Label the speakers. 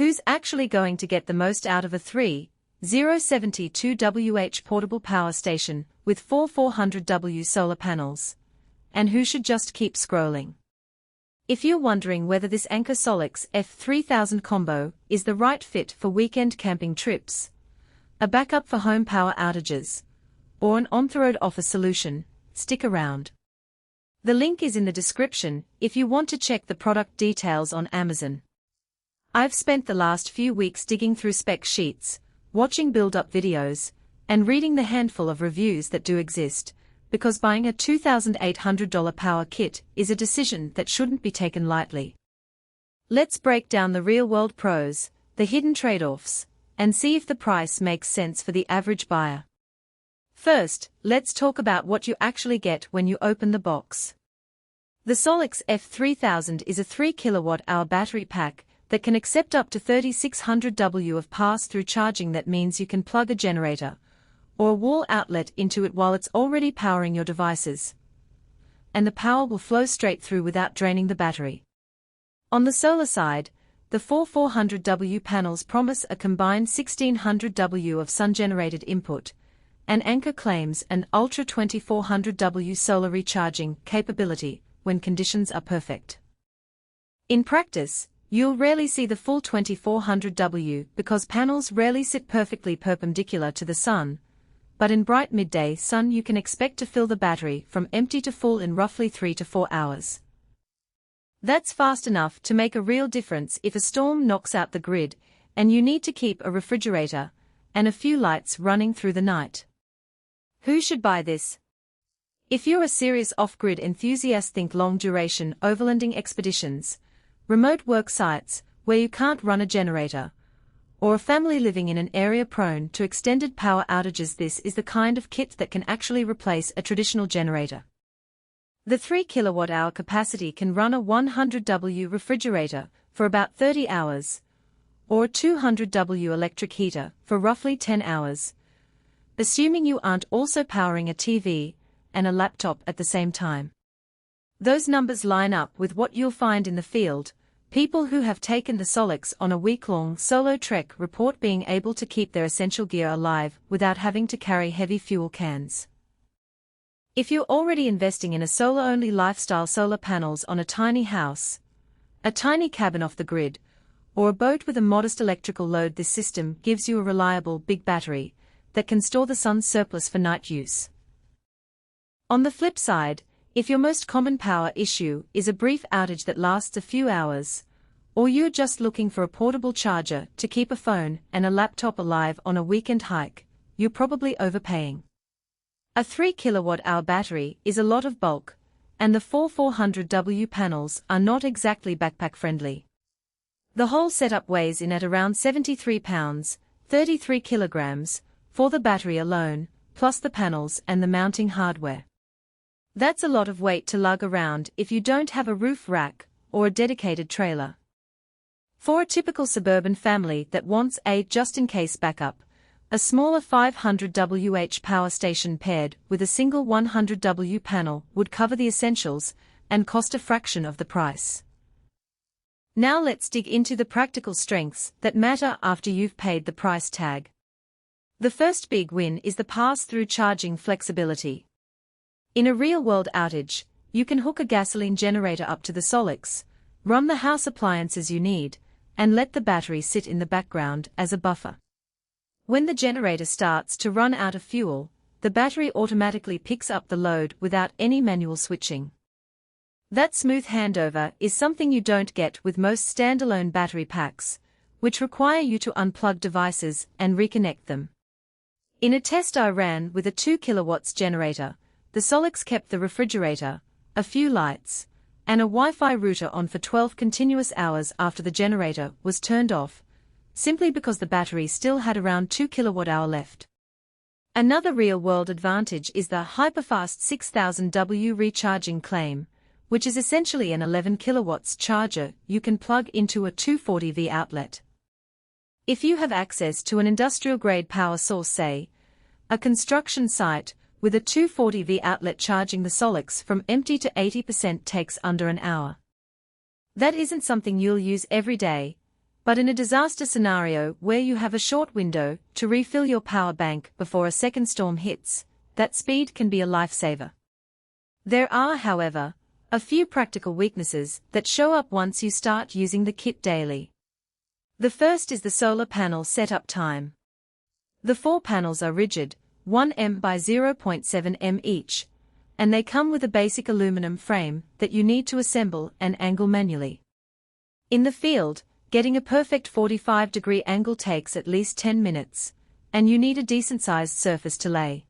Speaker 1: Who's actually going to get the most out of a 3072WH portable power station with four 400W solar panels? And who should just keep scrolling? If you're wondering whether this Anker SOLIX F3000 combo is the right fit for weekend camping trips, a backup for home power outages, or an on-the-road offer solution, stick around. The link is in the description if you want to check the product details on Amazon. I've spent the last few weeks digging through spec sheets, watching build-up videos, and reading the handful of reviews that do exist, because buying a $2,800 power kit is a decision that shouldn't be taken lightly. Let's break down the real-world pros, the hidden trade-offs, and see if the price makes sense for the average buyer. First, let's talk about what you actually get when you open the box. The SOLIX F3000 is a 3 kWh battery pack that can accept up to 3600W of pass-through charging. That means you can plug a generator or a wall outlet into it while it's already powering your devices, and the power will flow straight through without draining the battery. On the solar side, the four 400W panels promise a combined 1600W of sun-generated input, and Anker claims an ultra 2400W solar recharging capability when conditions are perfect. In practice, you'll rarely see the full 2400W because panels rarely sit perfectly perpendicular to the sun, but in bright midday sun you can expect to fill the battery from empty to full in roughly 3 to 4 hours. That's fast enough to make a real difference if a storm knocks out the grid and you need to keep a refrigerator and a few lights running through the night. Who should buy this? If you're a serious off-grid enthusiast, think long-duration overlanding expeditions, remote work sites where you can't run a generator, or a family living in an area prone to extended power outages. This is the kind of kit that can actually replace a traditional generator. The 3 kWh capacity can run a 100W refrigerator for about 30 hours, or a 200W electric heater for roughly 10 hours, assuming you aren't also powering a TV and a laptop at the same time. Those numbers line up with what you'll find in the field. People who have taken the SOLIX on a week-long solo trek report being able to keep their essential gear alive without having to carry heavy fuel cans. If you're already investing in a solar-only lifestyle, solar panels on a tiny house, a tiny cabin off the grid, or a boat with a modest electrical load, this system gives you a reliable big battery that can store the sun's surplus for night use. On the flip side, if your most common power issue is a brief outage that lasts a few hours, or you're just looking for a portable charger to keep a phone and a laptop alive on a weekend hike, you're probably overpaying. A 3 kWh battery is a lot of bulk, and the four 400W panels are not exactly backpack friendly. The whole setup weighs in at around 73 pounds, 33 kilograms, for the battery alone, plus the panels and the mounting hardware. That's a lot of weight to lug around if you don't have a roof rack or a dedicated trailer. For a typical suburban family that wants a just-in-case backup, a smaller 500WH power station paired with a single 100W panel would cover the essentials and cost a fraction of the price. Now let's dig into the practical strengths that matter after you've paid the price tag. The first big win is the pass-through charging flexibility. In a real-world outage, you can hook a gasoline generator up to the SOLIX, run the house appliances you need, and let the battery sit in the background as a buffer. When the generator starts to run out of fuel, the battery automatically picks up the load without any manual switching. That smooth handover is something you don't get with most standalone battery packs, which require you to unplug devices and reconnect them. In a test I ran with a 2 kW generator, the SOLIX kept the refrigerator, a few lights, and a Wi-Fi router on for 12 continuous hours after the generator was turned off, simply because the battery still had around 2 kWh left. Another real-world advantage is the hyperfast 6000W recharging claim, which is essentially an 11 kW charger you can plug into a 240V outlet. If you have access to an industrial-grade power source, say, a construction site, with a 240V outlet, charging the SOLIX from empty to 80% takes under an hour. That isn't something you'll use every day, But in a disaster scenario where you have a short window to refill your power bank before a second storm hits, that speed can be a lifesaver. There are, however, a few practical weaknesses that show up once you start using the kit daily. The first is the solar panel setup time. The 4 panels are rigid, 1 m by 0.7 m each, and they come with a basic aluminum frame that you need to assemble and angle manually. In the field, getting a perfect 45-degree angle takes at least 10 minutes, and you need a decent-sized surface to lay.